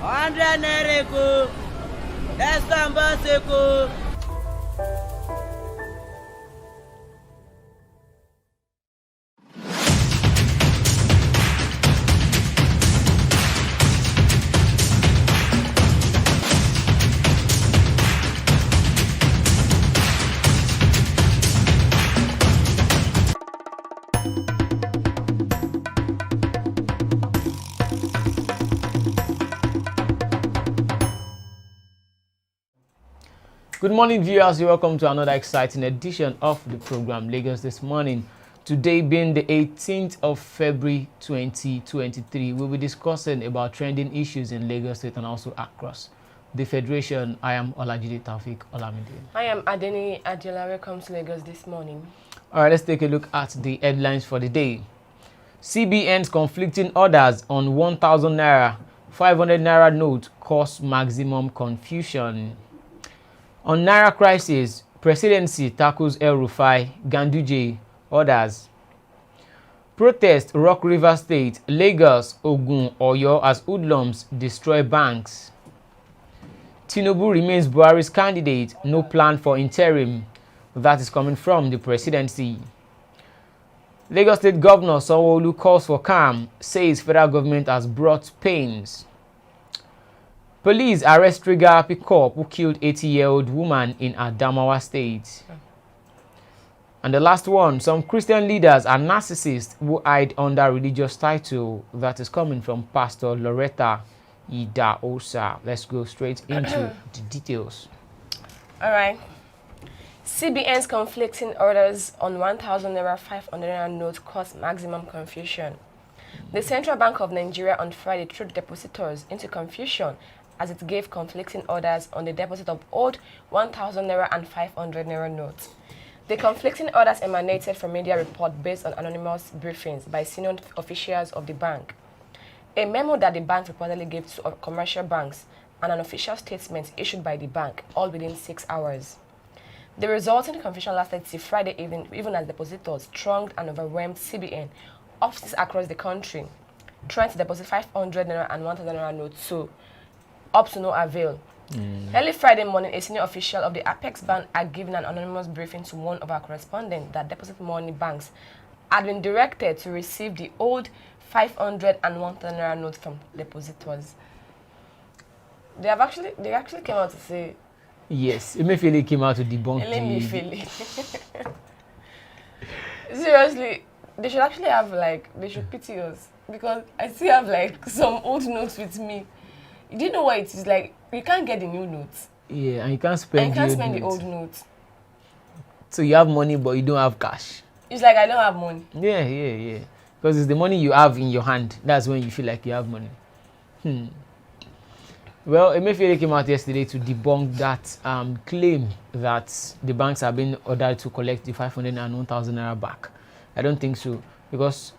100 naira ko. Esambaseko. Good morning, viewers. You're welcome to another exciting edition of the program Lagos This Morning. Today being the 18th of February 2023, we'll be discussing about trending issues in Lagos State and also across the Federation. I am Olajide Taufik Olamide. I am Adeni Adiola. Welcome to Lagos This Morning. All right, let's take a look at the headlines for the day. CBNs conflicting orders on 1,000 naira, 500 naira note cause maximum confusion. On Naira crisis, presidency tackles El Rufai, Ganduje, others. Protest rock River State, Lagos, Ogun, Oyo as hoodlums destroy banks. Tinubu remains Buharis candidate, no plan for interim. That is coming from the presidency. Lagos State Governor Sanwo-Olu calls for calm, says federal government has brought pains. Police arrest trigger pickup who killed 80-year-old woman in Adamawa State. And the last one, some Christian leaders are narcissists who hide under religious title. That is coming from Pastor Loretta Idaosa. Let's go straight into the details. All right. CBN's conflicting orders on 1,000 naira, 500 naira note caused maximum confusion. The Central Bank of Nigeria on Friday threw depositors into confusion as it gave conflicting orders on the deposit of old 1,000 naira and 500 naira notes. The conflicting orders emanated from media reports based on anonymous briefings by senior officials of the bank, a memo that the bank reportedly gave to commercial banks, and an official statement issued by the bank, all within 6 hours. The resulting confusion lasted till Friday evening, even as depositors thronged and overwhelmed CBN offices across the country, trying to deposit 500 naira and 1,000 naira notes too, up to no avail. Early Friday morning, a senior official of the Apex Bank had given an anonymous briefing to one of our correspondents that deposit money banks had been directed to receive the old 500 and 1,000 naira notes from depositors. They actually came out to say, yes, Emefiele came out to debunk Seriously, they should actually have they should pity us, because I still have some old notes with me. You didn't know what it is like. You can't get the new notes. Yeah, and you can't spend the old notes. So you have money, but you don't have cash. It's like I don't have money. Yeah. Because it's the money you have in your hand. That's when you feel like you have money. Well, Emefiele came out yesterday to debunk that claim that the banks have been ordered to collect the 500 and 1,000 naira back. I don't think so, because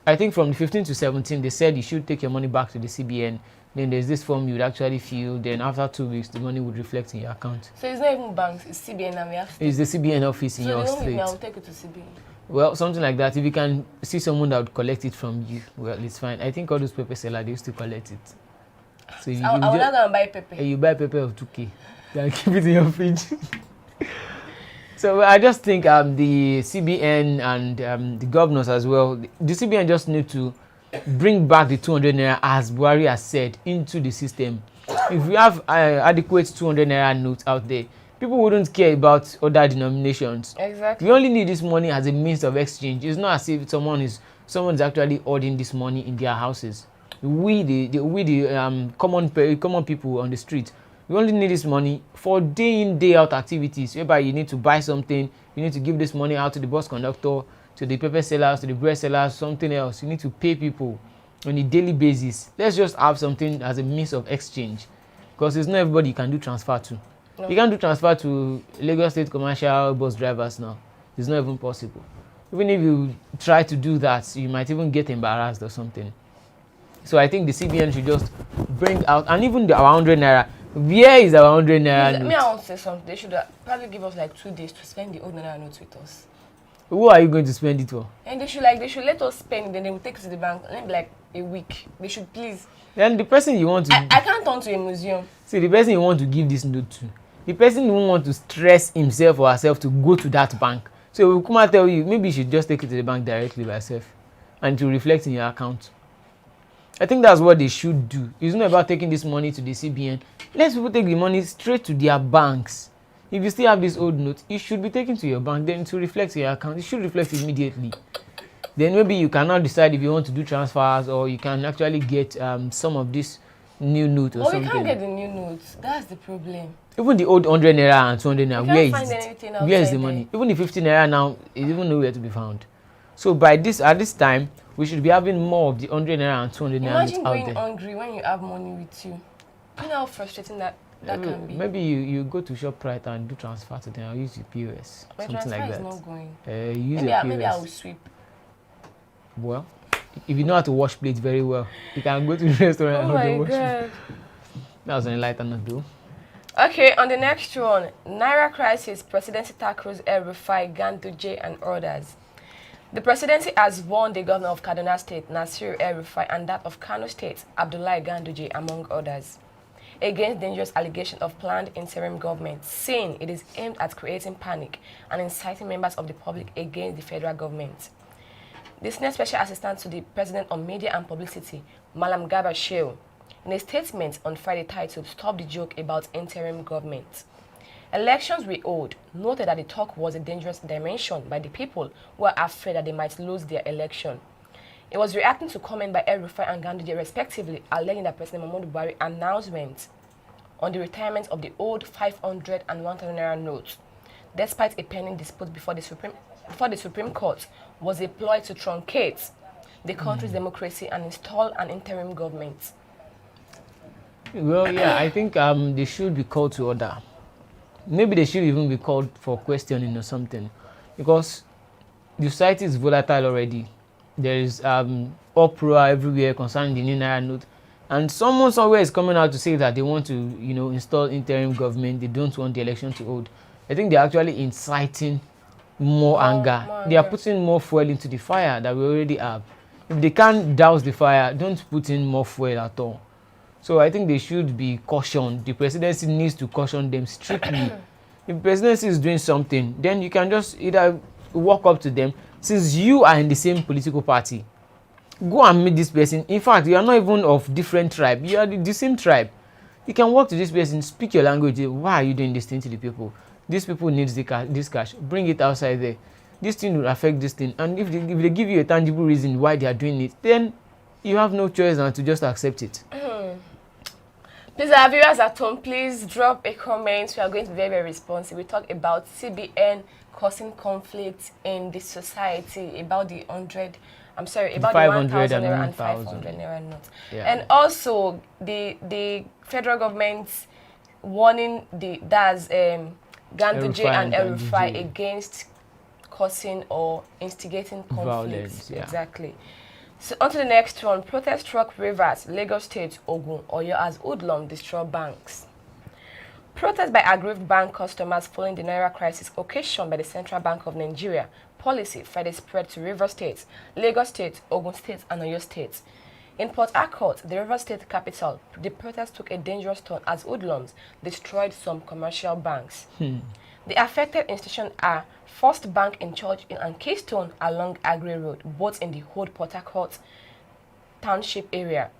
I think from the 15 to 17 they said you should take your money back to the CBN. Then there's this form you would actually fill. Then after 2 weeks, the money would reflect in your account. So it's not even banks, it's CBN and we have to. It's the CBN office in your state. So I'll take it to CBN. Well, something like that. If you can see someone that would collect it from you, well, it's fine. I think all those paper sellers, they used to collect it. So I will not go and buy paper. You buy paper of 2K. Then keep it in your fridge. So I just think the CBN and the governors as well, the CBN just need to bring back the 200 naira, as Buhari has said, into the system. If we have adequate 200 naira notes out there, people wouldn't care about other denominations. Exactly. We only need this money as a means of exchange. It's not as if someone's actually hoarding this money in their houses. We the common people on the street, we only need this money for day in, day out activities, whereby you need to buy something, you need to give this money out to the bus conductor, to the paper sellers, to the bread sellers, something else. You need to pay people on a daily basis. Let's just have something as a means of exchange, because it's not everybody you can do transfer to. No. You can't do transfer to Lagos State commercial bus drivers now. It's not even possible. Even if you try to do that, you might even get embarrassed or something. So I think the CBN should just bring out, and even our 100 naira. Where is our 100 naira note? Me, I want to say something. They should probably give us 2 days to spend the old naira notes with us. Who are you going to spend it for? And they should let us spend it, then they will take it to the bank. Maybe like a week. They should please. Then the person you want to... I can't turn to a museum. See, the person you want to give this note to, the person who want to stress himself or herself to go to that bank. So we will come and tell you, maybe you should just take it to the bank directly by yourself and to reflect in your account. I think that's what they should do. It's not about taking this money to the CBN. Let people take the money straight to their banks. If you still have this old note, it should be taken to your bank, then to reflect in your account. It should reflect immediately. Then maybe you cannot decide if you want to do transfers, or you can actually get some of this new note or something. But we can't get the new notes. That's the problem. Even the old 100 naira and 200 naira, where is the money? There. Even the 50 naira now is even nowhere to be found. So at this time, we should be having more of the 100 naira and 200 naira out there. Imagine going hungry when you have money with you. You know how frustrating that can be. Maybe you go to ShopRite and do transfer to them. I'll use your POS. My something like that. Is not going. Maybe I will sweep. Well, if you know how to wash plates very well, you can go to the restaurant and order wash. That was an enlightenment though. Okay, on the next one, Naira crisis, presidency tackles El-Rufai, Ganduje and others. The presidency has warned the governor of Kaduna State, Nasir El-Rufai, and that of Kano State, Abdullahi Ganduje, among others, against dangerous allegations of planned interim government, saying it is aimed at creating panic and inciting members of the public against the federal government. The Senior Special Assistant to the President on Media and Publicity, Malam Garba Shehu, in a statement on Friday titled "Stop the Joke About Interim Government." Elections we hold noted that the talk was a dangerous dimension by the people who are afraid that they might lose their election. It was reacting to comment by El-Rufai and Ganduje respectively, alleging that President Muhammadu Buhari announcement on the retirement of the old 500 and 1,000 naira notes, despite a pending dispute before the Supreme Court, was a ploy to truncate the country's democracy and install an interim government. Well, yeah, I think they should be called to order. Maybe they should even be called for questioning or something, because the society is volatile already. There is uproar everywhere concerning the new naira note, and someone somewhere is coming out to say that they want to, install interim government. They don't want the election to hold. I think they're actually inciting more anger. They are putting more fuel into the fire that we already have. If they can't douse the fire, don't put in more fuel at all. So I think they should be cautioned. The presidency needs to caution them strictly. If the presidency is doing something, then you can just either walk up to them. Since you are in the same political party, go and meet this person. In fact, you are not even of different tribe. You are the same tribe. You can walk to this person, speak your language. Why are you doing this thing to the people? These people need this cash. Bring it outside there. This thing will affect this thing. And if they give you a tangible reason why they are doing it, then you have no choice than to just accept it. Please, our viewers at home, please drop a comment. We are going to be very, very responsive. We talk about CBN causing conflict in the society, about the 1,000 naira and 500 naira notes. Yeah. And also the federal government warning Ganduje and El-Rufai against causing or instigating conflict. Violence, yeah. Exactly. So on to the next one. Protest struck Rivers, Lagos State, Ogun, Oyo as hoodlum destroy banks. Protests by aggrieved bank customers following the Naira crisis occasioned by the Central Bank of Nigeria policy Friday spread to Rivers State, Lagos State, Ogun State, and Oyo State. In Port Harcourt, the Rivers State capital, the protests took a dangerous turn as hoodlums destroyed some commercial banks. The affected institutions are First Bank in Church and Keystone along Agri Road, both in the old Port Harcourt Township area.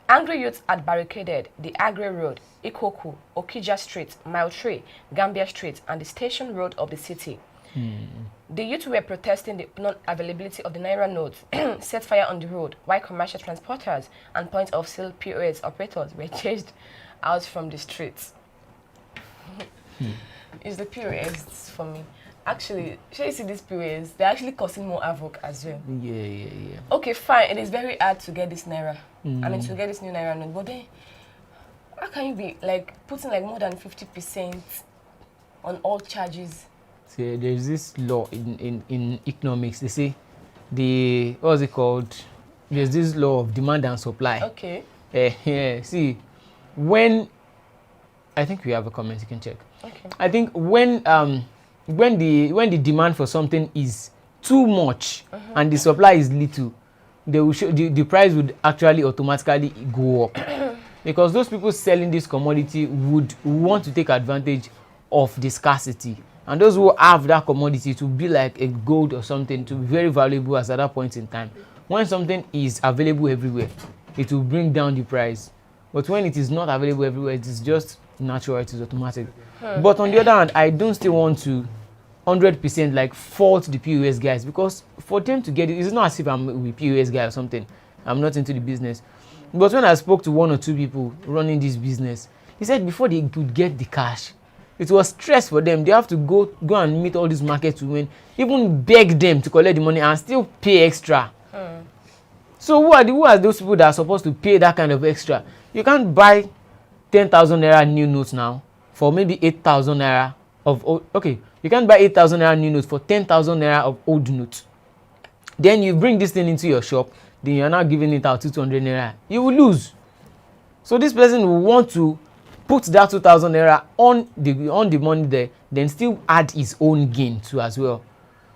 Angry youths had barricaded the Agri Road, Ikoku, Okija Street, Mile 3, Gambia Street, and the Station Road of the city. The youth were protesting the non-availability of the Naira notes, set fire on the road, while commercial transporters and point of sale POS operators were chased out from the streets. It's the POS for me. Actually, should you see these POS? They're actually causing more havoc as well. Yeah. Okay, fine. It is very hard to get this Naira. I mean, to get this new Naira note. But then, how can you be putting more than 50% on all charges? See, there's this law in economics. They say what's it called? There's this law of demand and supply. Okay. Yeah. See, when I think we have a comment, you can check. Okay. I think when when the demand for something is too much and the supply is little, they will the price would actually automatically go up because those people selling this commodity would want to take advantage of the scarcity, and those who have that commodity to be like a gold or something to be very valuable at that point in time. When something is available everywhere, it will bring down the price, but when it is not available everywhere, it is just natural, it is automatic. But on the other hand, I don't still want to 100% like fault the POS guys, because for them to get it, it's not as if I'm a POS guy or something. I'm not into the business. But when I spoke to 1 or 2 people running this business, they said before they could get the cash, it was stress for them. They have to go and meet all these market women, even beg them to collect the money and still pay extra. So who are those people that are supposed to pay that kind of extra? You can't buy 10,000 naira new notes now for maybe 8,000 naira of old. Okay, you can't buy 8,000 naira new notes for 10,000 naira of old notes. Then you bring this thing into your shop, then you are now giving it out 200 naira. You will lose. So this person will want to put that 2,000 naira on the money there, then still add his own gain too as well.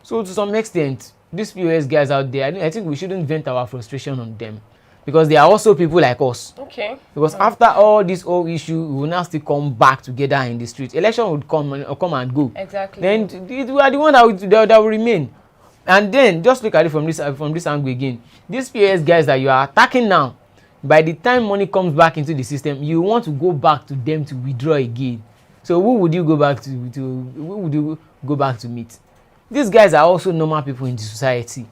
So to some extent, these POS guys out there, I think we shouldn't vent our frustration on them, because they are also people like us. Okay. Because after all this whole issue, we will now still come back together in the street. Election would come and go. Exactly. Then we are the one that will remain. And then just look at it from this angle again. These POS guys that you are attacking now, by the time money comes back into the system, you want to go back to them to withdraw again. So who would you go back to? Who would you go back to meet? These guys are also normal people in the society.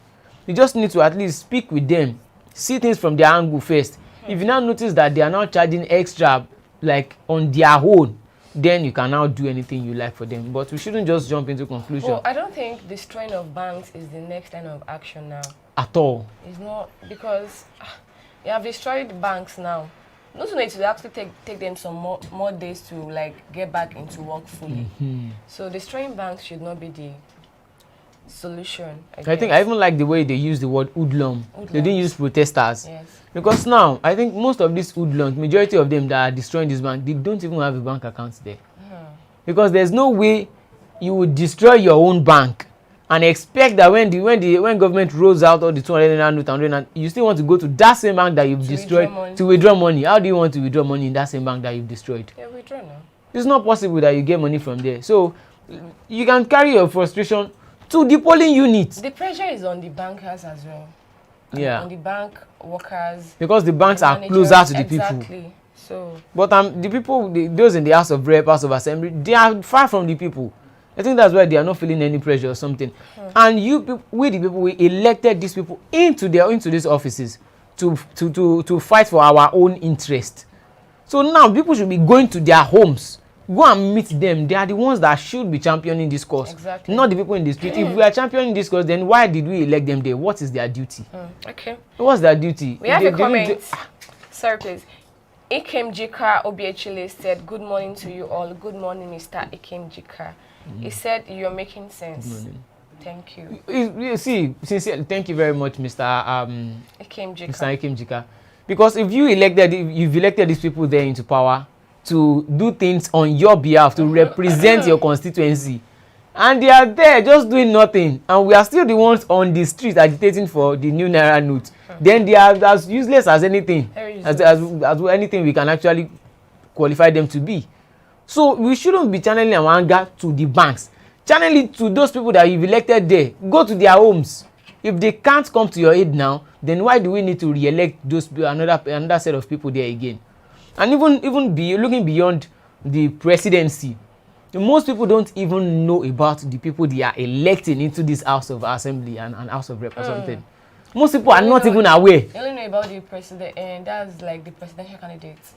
You just need to at least speak with them, see things from their angle first. If you now notice that they are now charging extra like on their own, then you can now do anything you like for them. But we shouldn't just jump into conclusion. Well, I don't think destroying of banks is the next line of action now. At all. It's not, because you have destroyed banks now. Not only to actually take them some more days to like get back into work fully. So destroying banks should not be the solution. I think I even like the way they use the word hoodlum. They didn't use protesters. Yes. Because now I think most of these hoodlums, majority of them that are destroying this bank, they don't even have a bank account there. Because there's no way you would destroy your own bank and expect that when government rolls out all the 200 note, you still want to go to that same bank that you've destroyed to withdraw money. How do you want to withdraw money in that same bank that you've destroyed? Yeah, withdraw now. It's not possible that you get money from there. So you can carry your frustration to the polling unit. The pressure is on the bankers as well. Yeah. On the bank workers. Because the banks are closer to the people. Exactly. So. But the people, those in the House of Rep, House of Assembly, they are far from the people. I think that's why they are not feeling any pressure or something. And we the people, we elected these people into these offices to fight for our own interest. So now people should be going to their homes. Go and meet them. They are the ones that should be championing this cause. Exactly. Not the people in the street. If we are championing this cause, then why did we elect them there? What is their duty? Okay. What's their duty? We have a comment. Sorry, please. Ikem Jika Obiechile said, "Good morning to you all." Good morning, Mr. Ikem Jika. He said, "You're making sense." Thank you. You see, sincerely, thank you very much, Mr. Ikem Jika. Mr. Ikem Jika. Because if you've elected these people there into power to do things on your behalf, to represent your constituency, and they are there just doing nothing, and we are still the ones on the street agitating for the new naira note, then they are as useless as anything, as anything we can actually qualify them to be. So we shouldn't be channeling our anger to the banks. Channel it to those people that you've elected there. Go to their homes. If they can't come to your aid now, then why do we need to re-elect another set of people there again? And even looking beyond the presidency, most people don't even know about the people they are electing into this House of Assembly and House of Rep or something. Most people are not even aware. They only know about the president, and that's like the presidential candidates.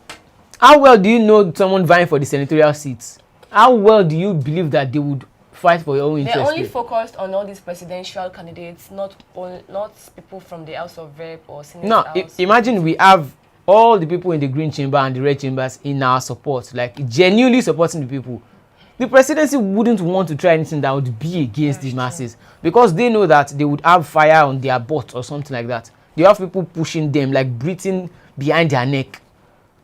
How well do you know someone vying for the senatorial seats? How well do you believe that they would fight for your own interest? They're only focused on all these presidential candidates, not people from the House of Rep or Senate. No, imagine we have all the people in the green chamber and the red chambers in our support, like genuinely supporting the people. The presidency wouldn't want to try anything that would be against the masses, because they know that they would have fire on their butt or something like that. They have people pushing them, like breathing behind their neck.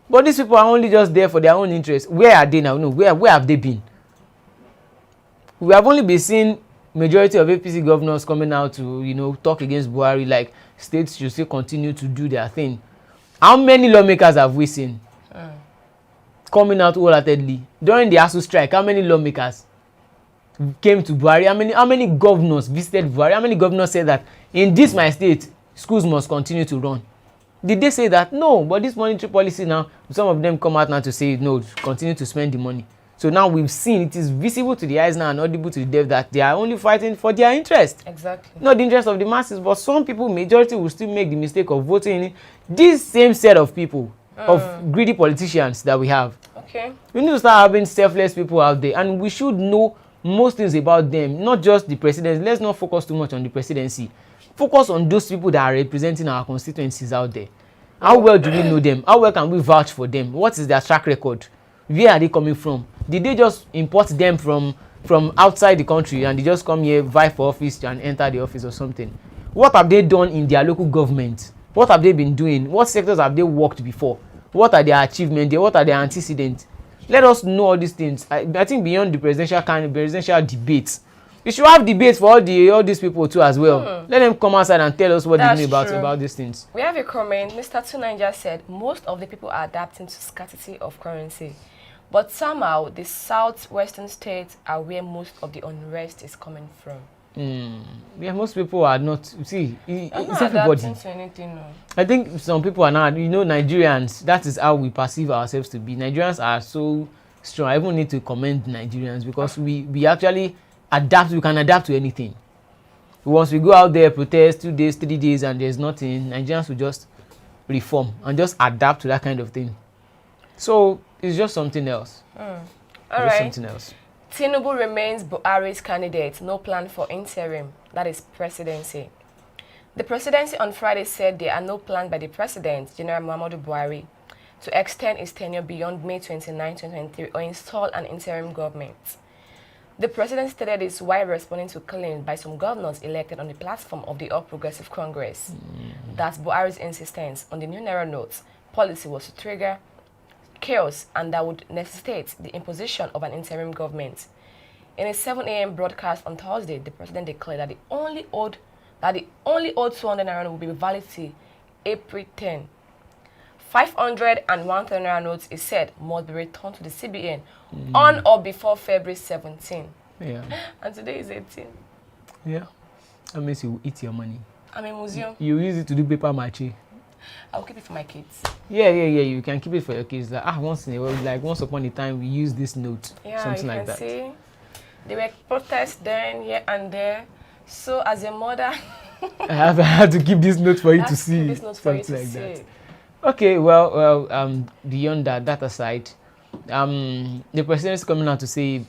But these people are only just there for their own interest. Where are they now? No, where have they been? we have only been seeing majority of APC governors coming out to, you know, talk against Buhari, like states should still continue to do their thing. How many lawmakers have we seen coming out wholeheartedly during the ASU strike? How many lawmakers came to Buhari? How many governors visited Buhari? How many governors said that in this my state schools must continue to run? Did they say that? No. But this monetary policy now, some of them come out now to say no, continue to spend the money. So now we've seen, it is visible to the eyes now and audible to the deaf that they are only fighting for their interest. Exactly. Not the interest of the masses, but some people, majority, will still make the mistake of voting in this same set of people, of greedy politicians that we have. Okay. We need to start having selfless people out there, and we should know most things about them, not just the presidency. Let's not focus too much on the presidency. Focus on those people that are representing our constituencies out there. How well do we know them? How well can we vouch for them? What is their track record? Where are they coming from? Did they just import them from outside the country and they just come here, vie for office and enter the office or something? What have they done in their local government? What have they been doing? What sectors have they worked before? What are their achievements? What are their antecedents? Let us know all these things. I think beyond the presidential debates, we should have debates for all these people too as well. Let them come outside and tell us what they know about these things. We have a comment. Mr. Tunanja said most of the people are adapting to scarcity of currency, but somehow the southwestern states are where most of the unrest is coming from. Yeah, most people are not. See, it's everybody. To anything, no. I think some people are not. You know, Nigerians. That is how we perceive ourselves to be. Nigerians are so strong. I even need to commend Nigerians because we actually adapt. We can adapt to anything. Once we go out there, protest 2 days, 3 days, and there's nothing, Nigerians will just reform and just adapt to that kind of thing. So it's just something else. All right. Something else. Tinubu remains Buhari's candidate, no plan for interim, that is presidency. The presidency on Friday said there are no plans by the president, General Muhammadu Buhari, to extend his tenure beyond May 29, 2023 or install an interim government. The president stated this while responding to claims by some governors elected on the platform of the All Progressive Congress that Buhari's insistence on the new Naira notes policy was to trigger chaos and that would necessitate the imposition of an interim government. In a 7 a.m. broadcast on Thursday, the president declared that the only owed 200 Naira will be valid till April 10. 500 and 1,000 Naira notes, is said, must be returned to the CBN on or before February 17. Yeah. And today is 18. Yeah. That means you eat your money. I'm a museum. You use it to do paper mache. I'll keep it for my kids. Yeah. You can keep it for your kids. Like, once in a while, like once upon a time, we use this note. Yeah, something like that. See, there were protests then, here and there. So as a mother, I have to keep this note for you to see. This note for you something to like see. that. Okay, well, beyond that aside, the president is coming out to say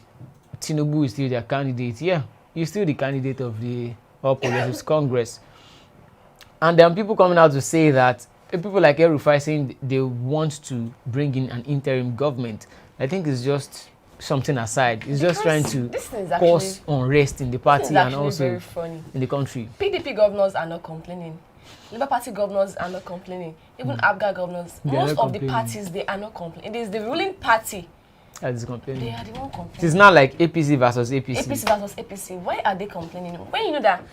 Tinubu is still their candidate. Yeah, he's still the candidate of the All Progressives Congress. And people coming out to say that people like N500 saying they want to bring in an interim government. I think it's just something aside. It's just trying to cause unrest in the party and also in the country. PDP governors are not complaining. Labour Party governors are not complaining. Even ABGA governors, most of the parties, they are not complaining. It is the ruling party that is complaining. They are the one complaining. It's not like APC versus APC. APC versus APC. Why are they complaining? When you know that?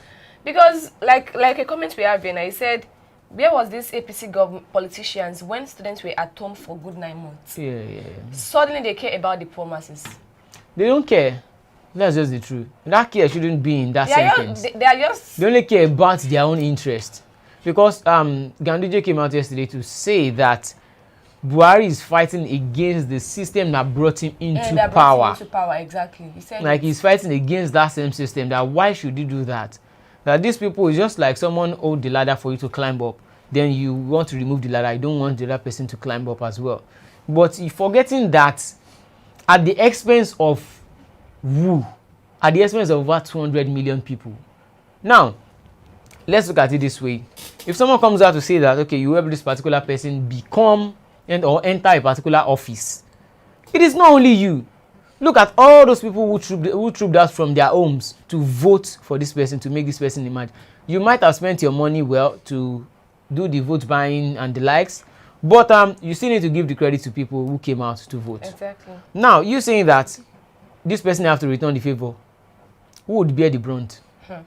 Because like a comment we have in, I said, where was this APC government politicians when students were at home for good 9 months? Yeah. Suddenly they care about the poor masses. They don't care. That's just the truth. That care shouldn't be in that sentence. They only care about their own interest. Because Ganduje came out yesterday to say that Buhari is fighting against the system that brought him into power. Exactly. He said like he's fighting against that same system. That why should he do that? That these people is just like someone hold the ladder for you to climb up. Then you want to remove the ladder. You don't want the other person to climb up as well. But you're forgetting that at the expense of who? At the expense of over 200 million people. Now, let's look at it this way. If someone comes out to say that, okay, you help this particular person become or enter a particular office, it is not only you. Look at all those people who trooped out from their homes to vote for this person, to make this person emerge. You might have spent your money well to do the vote buying and the likes, but you still need to give the credit to people who came out to vote. Exactly. Now, you saying that this person have to return the favor. Who would bear the brunt?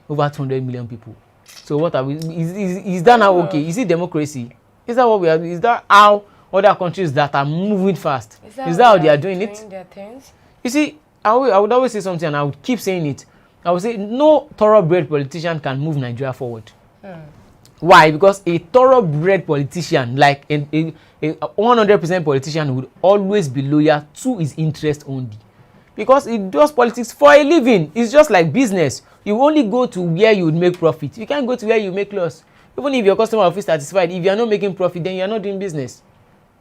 Over 200 million people. So what are we? Is that now okay? Is it democracy? Is that what we are? Is that how other countries that are moving fast? Is that how they are doing it? Their things? You see, I would always say something, and I would keep saying it. I would say no thoroughbred politician can move Nigeria forward. Why? Because a thoroughbred politician, like a 100% politician, would always be loyal to his interest only. Because he does politics for a living. It's just like business. You only go to where you would make profit. You can't go to where you make loss. Even if your customer will feel satisfied, if you are not making profit, then you are not doing business.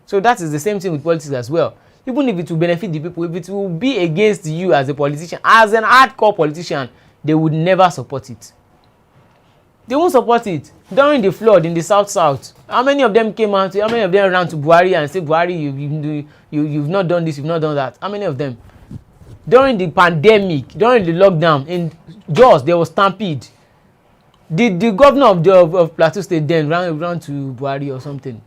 So that is the same thing with politics as well. Even if it will benefit the people, if it will be against you as a politician, as an hardcore politician, they would never support it. They won't support it. During the flood in the south, how many of them came out? How many of them ran to Buhari and said, Buhari, you've not done this, you've not done that? How many of them? During the pandemic, during the lockdown, in Jos, there was stampede. The governor of Plateau State then ran to Buhari or something.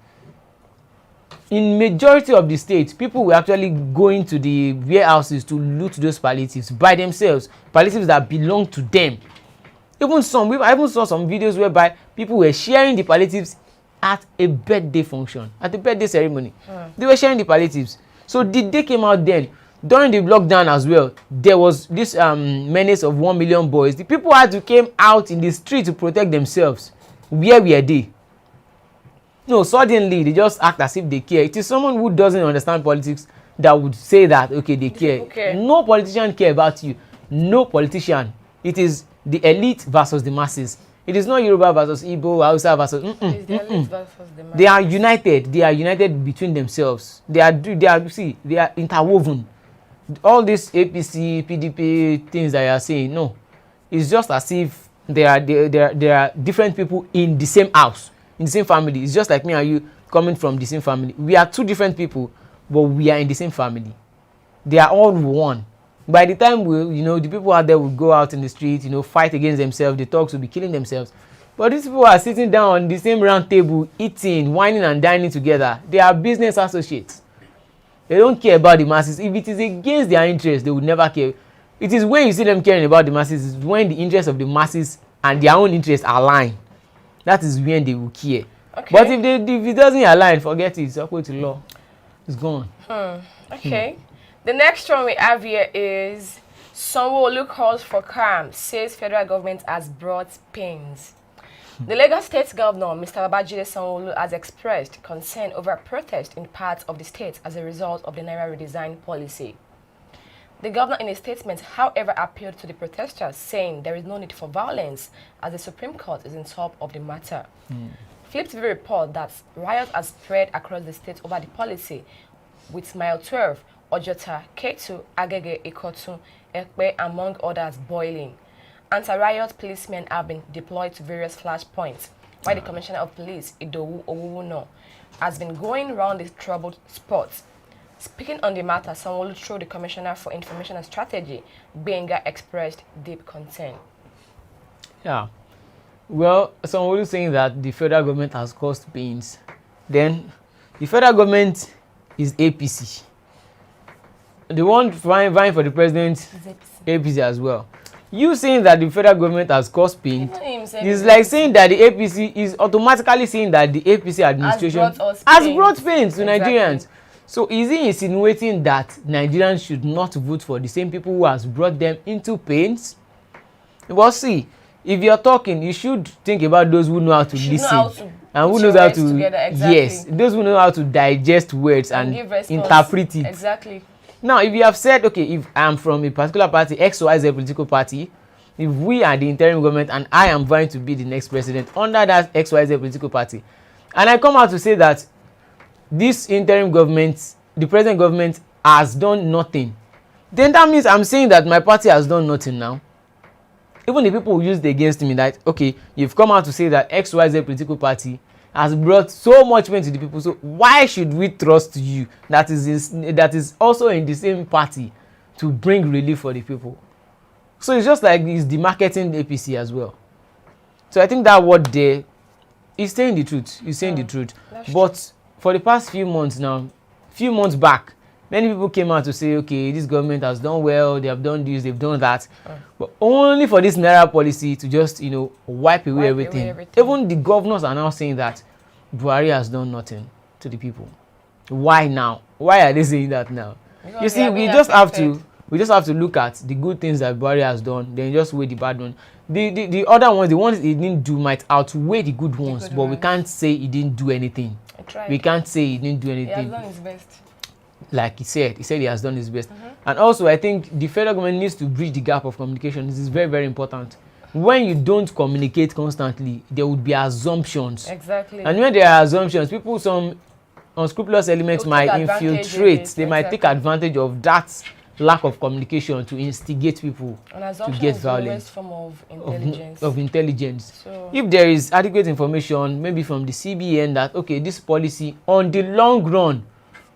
In majority of the states, people were actually going to the warehouses to loot those palliatives by themselves, palliatives that belong to them. I even saw some videos whereby people were sharing the palliatives at a birthday function, at a birthday ceremony. They were sharing the palliatives. So the day came out then, during the lockdown as well, there was this menace of 1 million boys. The people had to came out in the street to protect themselves. Where were they? No, suddenly they just act as if they care. It is someone who doesn't understand politics that would say that, okay, they care. Okay. No politician care about you. No politician. It is the elite versus the masses. It is not Yoruba versus Igbo, Hausa versus. It's the elite versus the masses. They are united. They are united between themselves. They are interwoven. All these APC, PDP things that you are saying, no, it's just as if there are different people in the same house, in the same family. It's just like me and you coming from the same family. We are two different people, but we are in the same family. They are all one. By the time the people out there will go out in the street, fight against themselves, the thugs will be killing themselves. But these people are sitting down on the same round table, eating, whining and dining together. They are business associates. They don't care about the masses. If it is against their interests, they would never care. It is when you see them caring about the masses, is when the interests of the masses and their own interests align. That is when they will care. Okay. But if it doesn't align, forget it. It's equal to law. It's gone. Okay. The next one we have here is Sanwo-Olu calls for calm, says federal government has brought pains. The Lagos State Governor, Mr. Babajide Sanwo-Olu, has expressed concern over protest in parts of the state as a result of the Naira redesign policy. The governor in a statement, however, appealed to the protesters, saying there is no need for violence as the Supreme Court is on top of the matter. Flip TV report that riots have spread across the state over the policy, with Mile 12, Ojota, Ketu, Agege, Ikotu, Ekpe, among others, boiling. Anti-riot policemen have been deployed to various flashpoints, while the Commissioner of Police, Idowu Owuwuno, has been going around the troubled spots. Speaking on the matter, Sanwo-Olu, through the Commissioner for Information and Strategy, Benga, expressed deep concern. Yeah. Well, Sanwo-Olu saying that the federal government has caused pains. Then, the federal government is APC. The one vying for the president, APC as well. You saying that the federal government has caused pain is like saying that the APC is automatically saying that the APC administration has brought pain to Nigerians. So is he insinuating that Nigerians should not vote for the same people who has brought them into pains? Well, see, if you're talking, you should think about those who know how to listen and who knows how to yes, those who know how to digest words and interpret it. Exactly. Now, if you have said, okay, if I'm from a particular party, XYZ political party, if we are the interim government and I am going to be the next president under that XYZ political party, and I come out to say that this interim government, the present government, has done nothing, then that means I'm saying that my party has done nothing now. Even the people who used it against me, that, okay, you've come out to say that XYZ political party has brought so much pain to the people, so why should we trust you that is also in the same party to bring relief for the people? So it's just like it's demarketing the APC as well. So I think that word there is saying the truth. He's saying the truth. But for the past few months now, few months back, Many people came out to say, okay, this government has done well, they have done this, they've done that, but only for this Naira policy to just, wipe away everything. Even the governors are now saying that Buhari has done nothing to the people. Why now? Why are they saying that now? Because you see, we just have to look at the good things that Buhari has done, then just weigh the bad one. The other ones, the ones he didn't do, might outweigh the good ones, but we can't say he didn't do anything. We can't say he didn't do anything. He has done his best. Like he said he has done his best. And also, I think the federal government needs to bridge the gap of communication. This is very, very important. When you don't communicate constantly, there would be assumptions. Exactly. And when there are assumptions, some unscrupulous elements might infiltrate. They might take advantage of that lack of communication to instigate people to get violence. Form of intelligence. Of intelligence. So, if there is adequate information, maybe from the CBN, that okay, this policy on the long run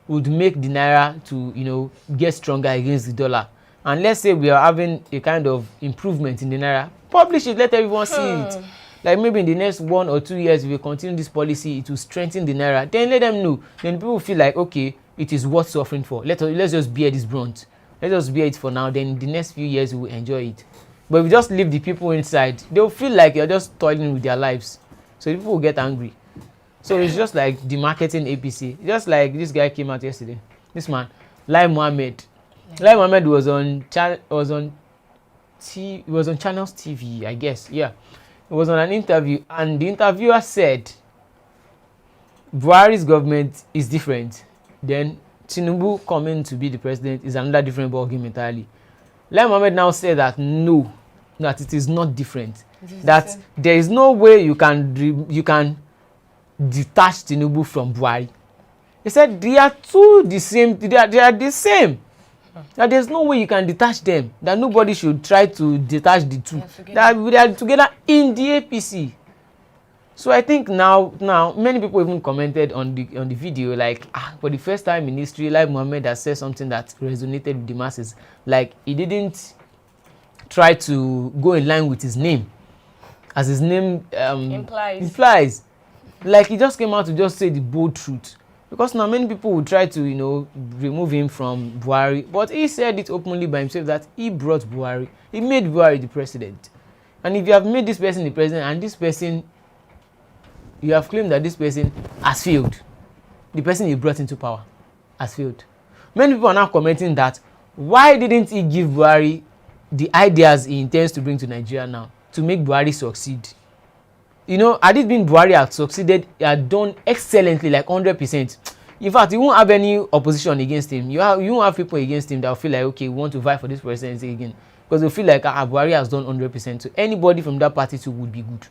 would make the naira to get stronger against the dollar, and let's say we are having a kind of improvement in the naira, publish it, let everyone see it. Like maybe in the next 1 or 2 years, if we continue this policy, it will strengthen the naira. Then let them know. Then people feel like, okay, it is worth suffering for. Let's just bear this brunt. Let's just bear it for now. Then in the next few years, we will enjoy it. But if you just leave the people inside, they'll feel like you're just toiling with their lives. So people will get angry. So it's just like the marketing APC. Just like this guy came out yesterday. This man, Lai Mohammed. Lai Mohammed was on Channels TV, I guess. Yeah. It was on an interview, and the interviewer said Buhari's government is different. Then Tinubu coming to be the president is another different ballgame entirely. Lai Mohammed now said that no, that it is not different. That there is no way you can detach Tinubu from Buhari. He said they are the same. They are the same. That there's no way you can detach them. That nobody should try to detach the two. That they are together in the APC. So I think now many people even commented on the video like, for the first time in history, Lai Mohammed has said something that resonated with the masses. Like he didn't try to go in line with his name, as his name implies. Like he just came out to just say the bold truth. Because now many people will try to, remove him from Buhari. But he said it openly by himself that he brought Buhari. He made Buhari the president. And if you have made this person the president, and this person, you have claimed that this person has failed, the person you brought into power has failed. Many people are now commenting that, why didn't he give Buhari the ideas he intends to bring to Nigeria now to make Buhari succeed? Had it been Buhari had succeeded, he had done excellently, like 100%. In fact, you won't have any opposition against him. You won't have people against him that will feel like, okay, we want to vie for this presidency again. Because they'll feel like, Buhari has done 100%. So anybody from that party too would be good.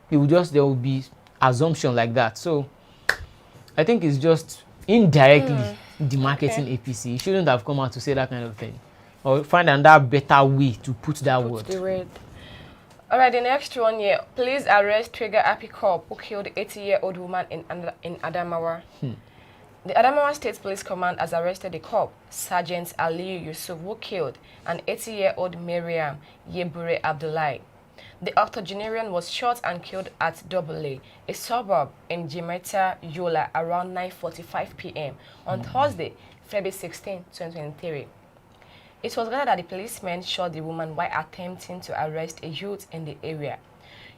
There will be assumption like that. So I think it's just indirectly demarketing APC. He shouldn't have come out to say that kind of thing. Or find another better way to put that word. Alright, the next one here. Please arrest Trigger Happy Cop who killed 80-year-old woman in Adamawa. The Adamawa State Police Command has arrested the cop, Sergeant Ali Yusuf, who killed an 80-year-old Miriam Yebure Abdullahi. The octogenarian was shot and killed at Double, a suburb in Jimeta, Yola, around 9:45 p.m. on Thursday, February 16, 2023. It was gathered that the policemen shot the woman while attempting to arrest a youth in the area.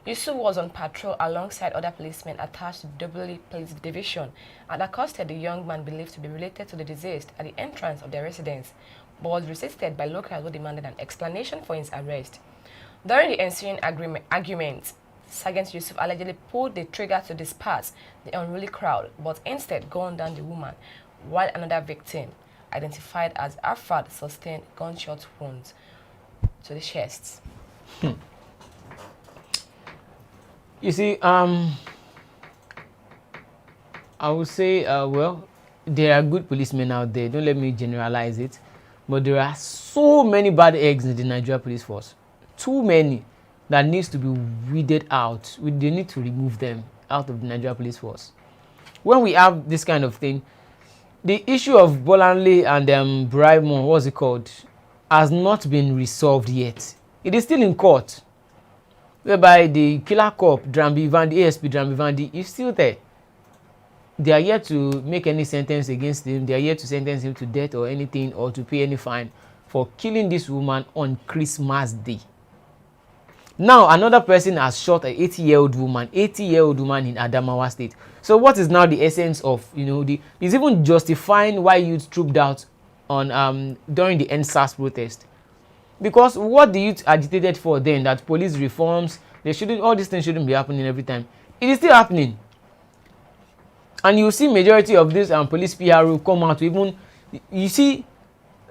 Yusuf was on patrol alongside other policemen attached to Double Police Division and accosted the young man believed to be related to the deceased at the entrance of their residence, but was resisted by locals who demanded an explanation for his arrest. During the ensuing argument, Sergeant Yusuf allegedly pulled the trigger to disperse the unruly crowd, but instead gunned down the woman, while another victim, identified as Afrad, sustained gunshot wounds to the chest. You see, I would say, well, there are good policemen out there. Don't let me generalize it. But there are so many bad eggs in the Nigerian police force. Too many that needs to be weeded out. They need to remove them out of the Nigerian police force. When we have this kind of thing, the issue of Bolanle and Braimon, what's it called, has not been resolved yet. It is still in court, whereby the killer cop, ASP Drambi Vandi, is still there. they are yet to make any sentence against him. They are yet to sentence him to death or anything, or to pay any fine for killing this woman on Christmas Day. Now, another person has shot an 80-year-old woman in Adamawa State. So what is now the essence of, is even justifying why youth trooped out on during the N500 protest? Because what the youth agitated for then, that police reforms, all these things shouldn't be happening every time. It is still happening. And you see majority of this police PRO come out to even, you see,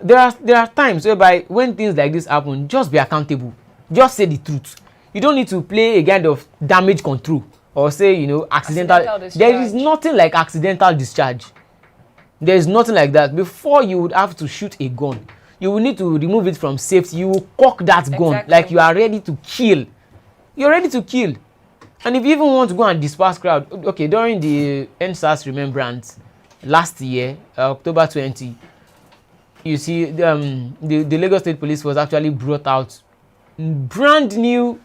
there are times whereby when things like this happen, just be accountable. Just say the truth. You don't need to play a kind of damage control or say, accidental there is nothing like accidental discharge. There is nothing like that. Before you would have to shoot a gun, you will need to remove it from safety. You will cock that gun like you are ready to kill. You're ready to kill. And if you even want to go and disperse crowd, okay, during the N500 remembrance last year, October 20, you see the Lagos State Police was actually brought out brand new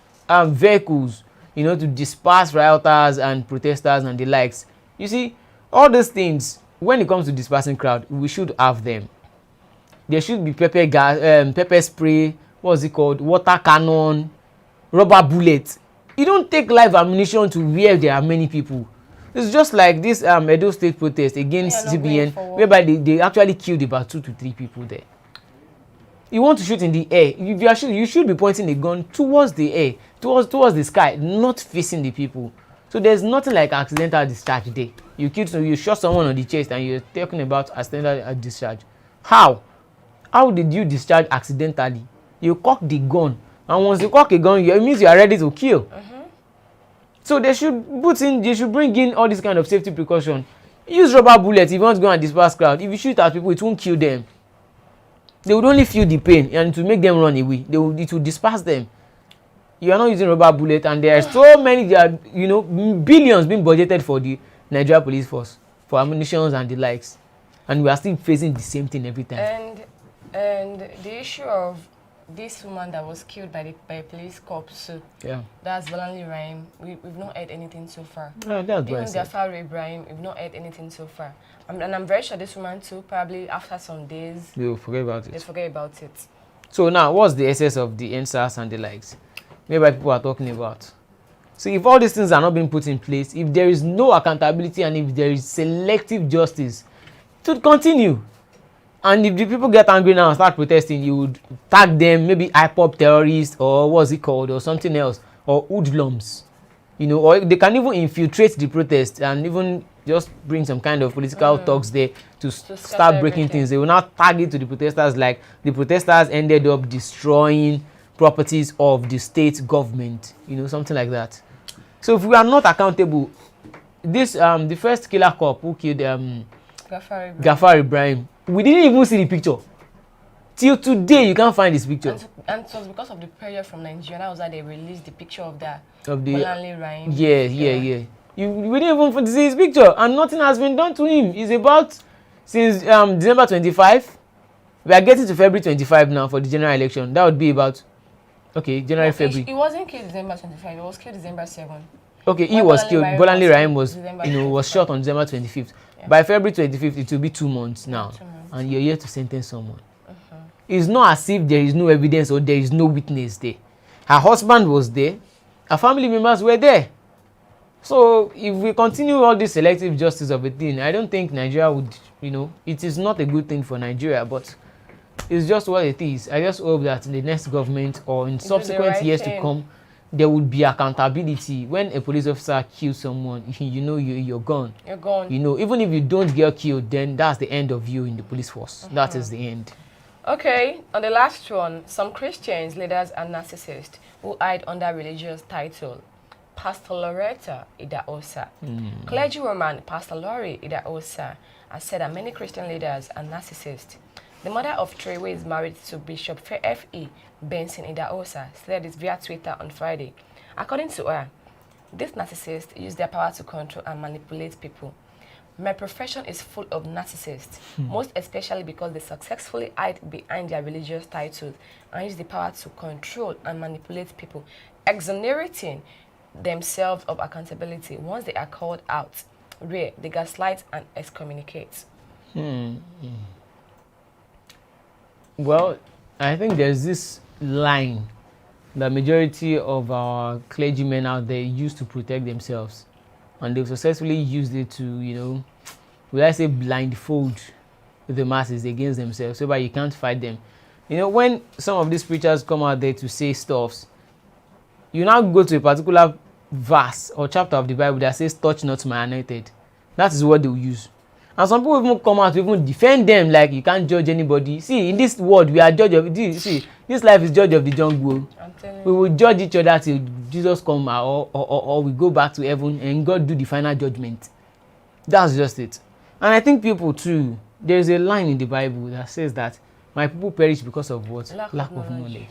vehicles, to disperse rioters and protesters and the likes. You see, all those things, when it comes to dispersing crowd, we should have them. There should be pepper spray, what's it called, water cannon, rubber bullets. You don't take live ammunition to where there are many people. It's just like this Edo State protest against CBN, whereby they actually killed about 2 to 3 people there. You want to shoot in the air, if you are shooting, you should be pointing a gun towards the air, towards the sky, not facing the people. So there's nothing like accidental discharge there. You shot someone on the chest and you're talking about accidental discharge. How did you discharge accidentally? You cock the gun, and once you cock a gun, it means you are ready to kill. So they should bring in all this kind of safety precaution. Use rubber bullets if you want to go and disperse crowd. If you shoot at people, it won't kill them. They would only feel the pain, and to make them run away, it will disperse them. You are not using rubber bullet, and there are so many, billions being budgeted for the Nigeria police force for ammunition and the likes, and we are still facing the same thing every time. And the issue of this woman that was killed by police cops, that's Bolanle Rahim. We've not heard anything so far. Even Jafar Ibrahim, we've not heard anything so far. And I'm very sure this woman too, probably after some days, they'll forget about it. So now, what's the essence of the N500 and the likes? Maybe people are talking about. So if all these things are not being put in place, if there is no accountability, and if there is selective justice, it would continue. And if the people get angry now and start protesting, you would tag them, maybe IPOP terrorists, or what's it called, or something else, or hoodlums. Or they can even infiltrate the protest and even just bring some kind of political talks there to start breaking things. They will not tag it to the protesters, like the protesters ended up destroying properties of the state government, something like that. So if we are not accountable, this the first killer cop who killed Jafar Ibrahim, we didn't even see the picture. Till today, you can't find this picture. And it was because of the prayer from Nigeria. That was why they released the picture of the Bolanle Rahim. Yeah. We didn't even see his picture, and nothing has been done to him. It's about since December 25. We are getting to February 25 now for the general election. That would be about February. He wasn't killed December 25. He was killed December 7. Okay, he was killed. Bolanle Rahim was shot on December 25th. Yeah. By February 25th, it will be 2 months now, and you're here to sentence someone. It's not as if there is no evidence or there is no witness there. Her husband was there. Her family members were there. So if we continue all this selective justice of a thing, I don't think Nigeria would, it is not a good thing for Nigeria, but it's just what it is. I just hope that in the next government or in subsequent years to come, there would be accountability. When a police officer kills someone, you're gone. You're gone. Even if you don't get killed, then that's the end of you in the police force. That is the end. Okay, on the last one, some Christians, leaders, and narcissists who hide under religious title. Pastor Loretta Idaosa. Clergywoman Pastor Lori Idaosa has said that many Christian leaders are narcissists. The mother of three, who is married to Bishop F.E. Benson Idaosa, said this via Twitter on Friday. According to her, these narcissists use their power to control and manipulate people. My profession is full of narcissists, most especially because they successfully hide behind their religious titles and use the power to control and manipulate people, exonerating themselves of accountability once they are called out. rare. They gaslight and excommunicate. Well, I think there's this line the majority of our clergymen out there use to protect themselves, and they've successfully used it to, will I say, blindfold the masses against themselves so that you can't fight them. When some of these preachers come out there to say stuffs, you now go to a particular verse or chapter of the Bible that says, touch not my anointed. That is what they will use. And some people even come out to even defend them, like you can't judge anybody. See, in this world, we are judge of this. See, this life is judge of the jungle. We will judge each other till Jesus come, or we go back to heaven and God do the final judgment. That's just it. And I think people too, there is a line in the Bible that says that my people perish because of what? Lack of knowledge.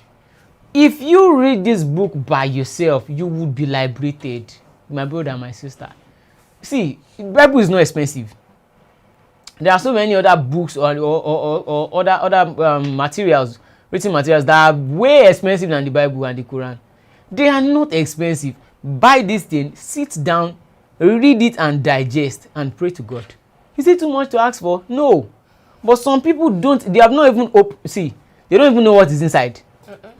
If you read this book by yourself, you would be liberated, my brother and my sister. See, the Bible is not expensive. There are so many other books or other materials, written materials that are way expensive than the Bible and the Quran. They are not expensive. Buy this thing, sit down, read it and digest and pray to God. Is it too much to ask for? No. But some people don't, they have not even they don't even know what is inside.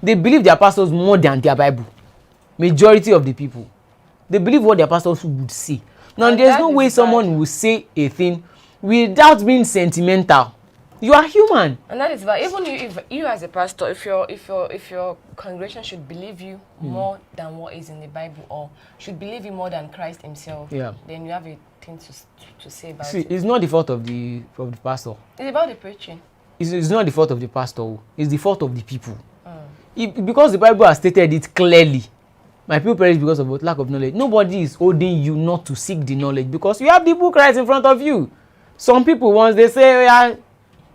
They believe their pastors more than their Bible. Majority of the people. They believe what their pastors would say. Now, and there's no way someone will say a thing without being sentimental. You are human. And that is why even if you as a pastor, if your congregation should believe you more than what is in the Bible, or should believe you more than Christ himself, then you have a thing to say about it. It's not the fault of the pastor. It's about the preaching. It's not the fault of the pastor. It's the fault of the people. Because the Bible has stated it clearly. My people perish because of lack of knowledge. Nobody is holding you not to seek the knowledge because you have the book right in front of you. Some people, once they say,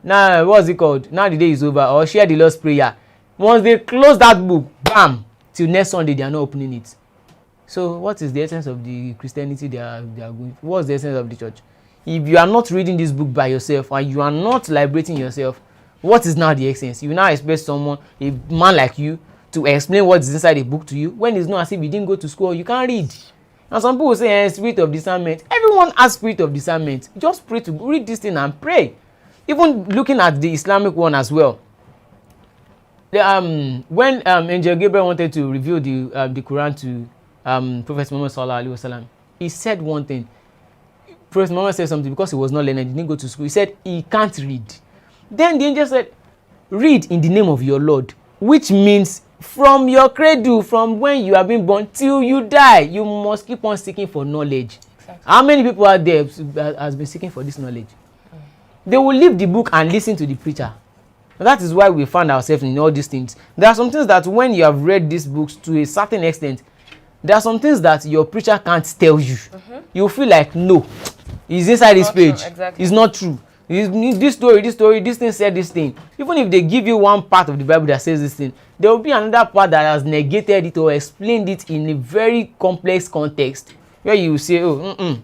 now what's it called? Now the day is over, or share the Lord's Prayer. Once they close that book, bam, till next Sunday they are not opening it. So what is the essence of the Christianity they are going? What's the essence of the church? If you are not reading this book by yourself and you are not liberating yourself, what is now the essence? You now expect someone, a man like you, to explain what is inside the book to you when it's not as if you didn't go to school, you can't read. And some people say, spirit of discernment. Everyone has spirit of discernment. Just pray to read this thing and pray. Even looking at the Islamic one as well. When Angel Gabriel wanted to reveal the Quran to Prophet Muhammad sallallahu alaihi wasallam, he said one thing. Prophet Muhammad said something because he was not learned, he didn't go to school. He said he can't read. Then the angel said, read in the name of your Lord, which means from your cradle, from when you have been born till you die, you must keep on seeking for knowledge. Exactly. How many people out there has been seeking for this knowledge? They will leave the book and listen to the preacher. That is why we find ourselves in all these things. There are some things that when you have read these books to a certain extent, there are some things that your preacher can't tell you. You feel like, no, it's inside this page. Exactly. It's not true. This story, this thing said this thing. Even if they give you one part of the Bible that says this thing, there will be another part that has negated it or explained it in a very complex context where you say,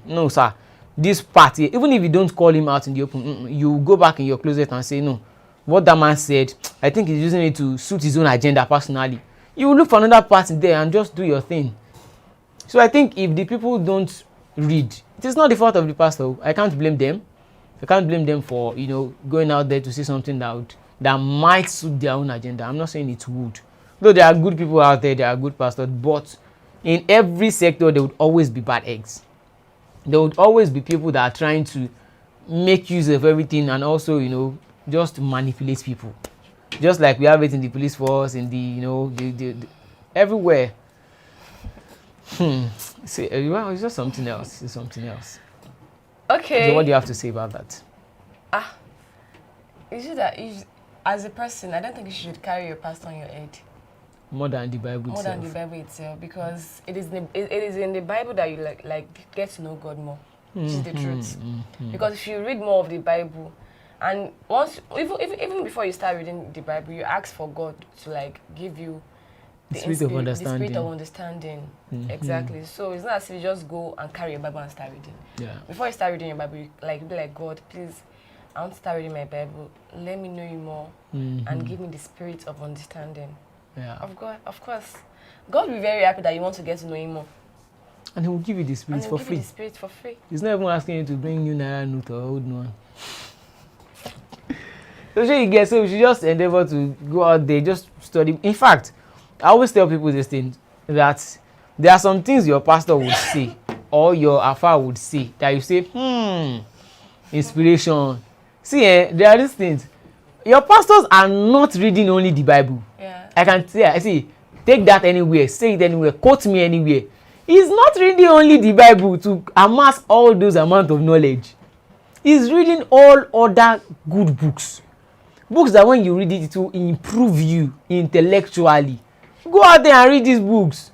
no sir, this part here, even if you don't call him out in the open, you go back in your closet and say, no, what that man said, I think he's using it to suit his own agenda personally. You will look for another part in there and just do your thing. So I think if the people don't read, it is not the fault of the pastor. I can't blame them. I can't blame them for, going out there to say something that might suit their own agenda. I'm not saying it would. Though there are good people out there, there are good pastors, but in every sector, there would always be bad eggs. There would always be people that are trying to make use of everything and also, just manipulate people. Just like we have it in the police force, in the everywhere. See, well, it's just something else. It's something else. Okay. So what do you have to say about that? It's just that as a person, I don't think you should carry your past on your head. More than the Bible itself. More than the Bible itself, because it is in the Bible that you like get to know God more. Which is the truth. Because if you read more of the Bible, and once even before you start reading the Bible, you ask for God to give you the spirit of understanding. Exactly. So it's not as if you just go and carry your Bible and start reading. Yeah. Before you start reading your Bible, you be like, God, please, I want to start reading my Bible. Let me know you more and give me the spirit of understanding. Yeah. Of course. God will be very happy that you want to get to know him more. And he will give you the spirit for free. He's not even asking you to bring new naira note or old one. So you get, so we should just endeavor to go out there, just study. In fact, I always tell people this thing, that there are some things your pastor would say or your alpha would say that you say, inspiration. See, there are these things. Your pastors are not reading only the Bible. Yeah. I can say, I see, take that anywhere, say it anywhere, quote me anywhere. He's not reading only the Bible to amass all those amount of knowledge. He's reading all other good books. Books that when you read it, it will improve you intellectually. Go out there and read these books.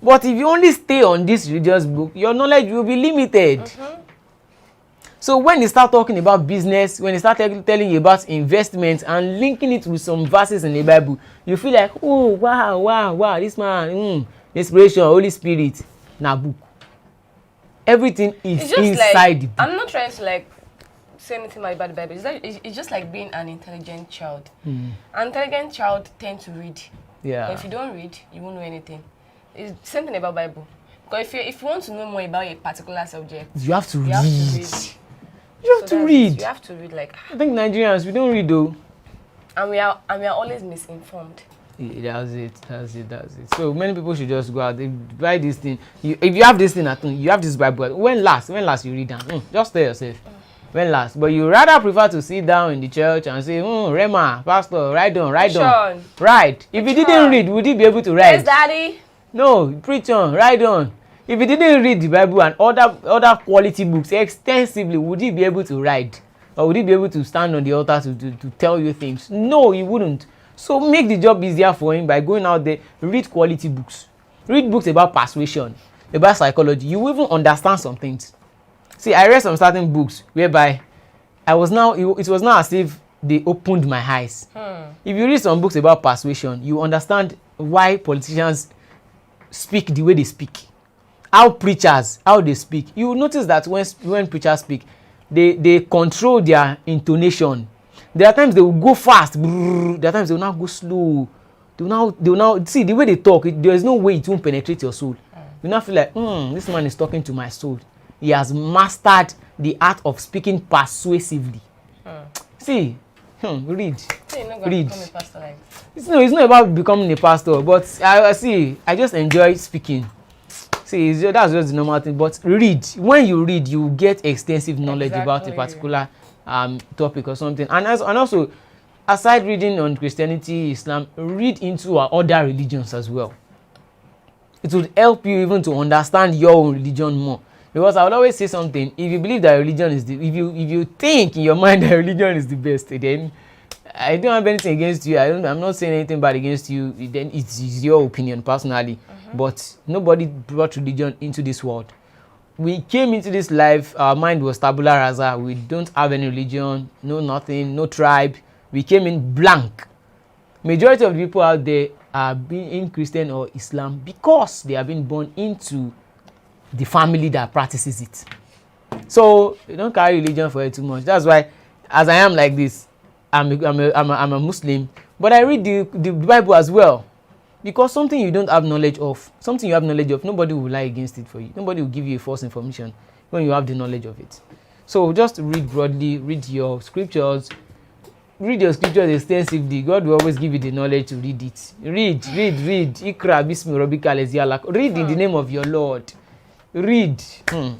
But if you only stay on this religious book, your knowledge will be limited. Mm-hmm. So when you start talking about business, when you start telling you about investments and linking it with some verses in the Bible, you feel like, oh, wow, this man, inspiration, Holy Spirit, na book. Everything is inside like, the book. I'm not trying to like say anything about the Bible. It's just like being an intelligent child. An intelligent child tends to read. Yeah. But if you don't read, you won't know anything. It's the same thing about Bible. Because if you want to know more about a particular subject, you have to read. You have to read. Like, I think Nigerians, we don't read though. And we are always misinformed. Yeah, that's it. So many people should just go out, they buy this thing. If you have this thing at home, you have this Bible. When last you read them? Just tell yourself. When last? But you rather prefer to sit down in the church and say, Rema, Pastor, write down. Right. If you didn't read, would you be able to write? Yes, Daddy. No, preach on, write on. If you didn't read the Bible and other quality books extensively, would you be able to write? Or would you be able to stand on the altar to tell you things? No, you wouldn't. So make the job easier for him by going out there, read quality books. Read books about persuasion, about psychology. You will even understand some things. See, I read some certain books whereby it was now as if they opened my eyes. If you read some books about persuasion, you understand why politicians speak the way they speak. How they speak. You will notice that when preachers speak, they control their intonation. There are times they will go fast. There are times they will now go slow. They will now see the way they talk. There is no way it won't penetrate your soul. You now feel like, this man is talking to my soul. He has mastered the art of speaking persuasively. See, read. So you're not going to become a pastor like this? It's not about becoming a pastor, but I just enjoy speaking. See, that's just the normal thing. But read. When you read, you get extensive knowledge about a particular topic or something. And also, aside reading on Christianity, Islam, read into our other religions as well. It would help you even to understand your own religion more. Because I would always say something. If you believe that religion is if you think in your mind that religion is the best, then I don't have anything against you. I'm not saying anything bad against you. Then it's your opinion personally. But nobody brought religion into this world. We came into this life, our mind was tabula rasa. We don't have any religion, no nothing, no tribe. We came in blank. Majority of the people out there are being in Christian or Islam because they have been born into the family that practices it. So you don't carry religion for it too much. That's why, as I am like this, I'm a Muslim, but I read the Bible as well. Because something you don't have knowledge of, something you have knowledge of, nobody will lie against it for you. Nobody will give you a false information when you have the knowledge of it. So just read broadly, read your scriptures extensively. God will always give you the knowledge to read it. Read. Ikra bismi rabbika allazi khalaq. Read in the name of your Lord. Read.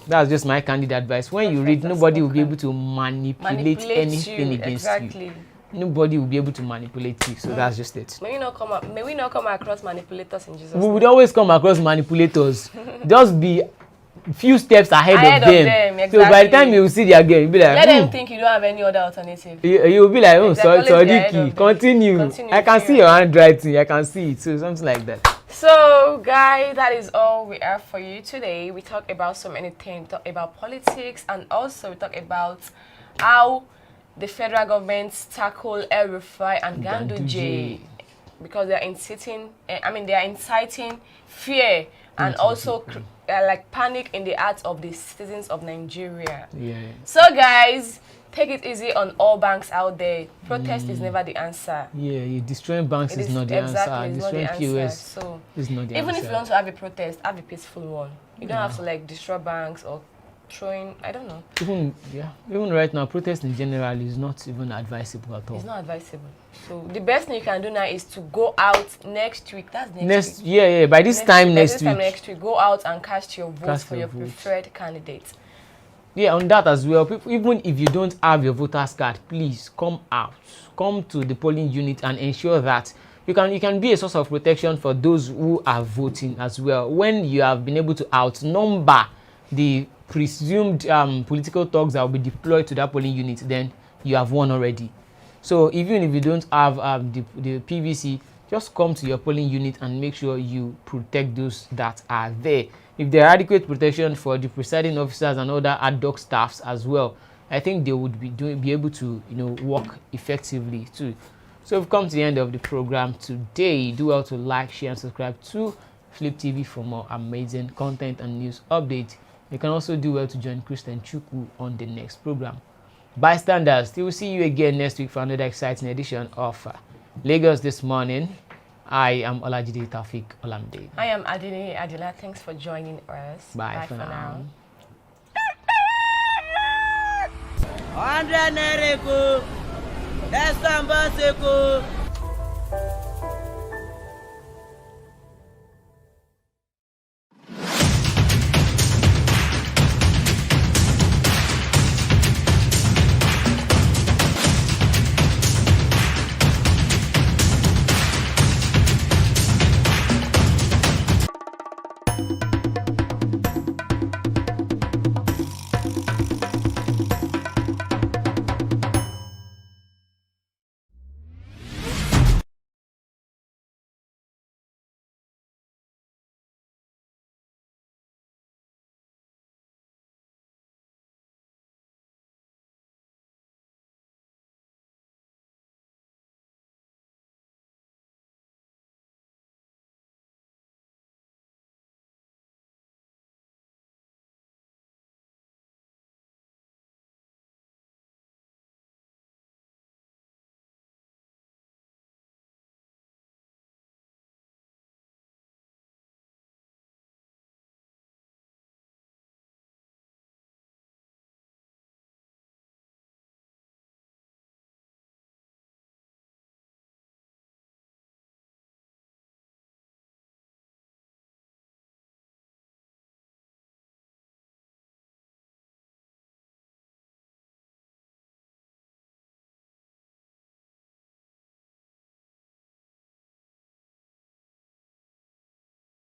That's just my candid advice. When you read, nobody will be able to manipulate anything against you. Nobody will be able to manipulate you. So that's just it. May we not come across manipulators in Jesus' We name. would always come across manipulators. Just be few steps ahead of them. Exactly. So by the time you see their game, you'll be like, let them think you don't have any other alternative. You'll be like, Exactly. continue. I can see your handwriting. I can see it. So something like that. So, guys, that is all we have for you today. We talk about so many things. We talk about politics, and also we talk about how the federal government tackle El-Rufai and Ganduje because they are inciting fear and also like panic in the hearts of the citizens of Nigeria. So, guys, take it easy on all banks out there. Protest is never the answer. Destroying banks is not the answer. Destroying POS is not the answer. Even if you want to have a protest, have a peaceful one. You don't have to like destroy banks or throwing, I don't know. Even right now, protest in general is not even advisable at all. It's not advisable. So the best thing you can do now is to go out next week. That's next week. Yeah. By this time next week, go out and cast your vote for your preferred candidate. Yeah, on that as well. People, even if you don't have your voter's card, please come out, come to the polling unit and ensure that you can be a source of protection for those who are voting as well. When you have been able to outnumber the presumed political thugs that will be deployed to that polling unit, then you have won already. So even if you don't have the PVC, just come to your polling unit and make sure you protect those that are there. If there are adequate protection for the presiding officers and other ad hoc staffs as well, I think they would be able to work effectively too. So we've come to the end of the program today. Do well to like, share, and subscribe to Flip TV for more amazing content and news updates. You can also do well to join Christian Chukwu on the next program. Bystanders, we will see you again next week for another exciting edition of Lagos This Morning. I am Olajide Taufik Olamide. I am Adine Adila. Thanks for joining us. Bye for now. 100 naira, let's go.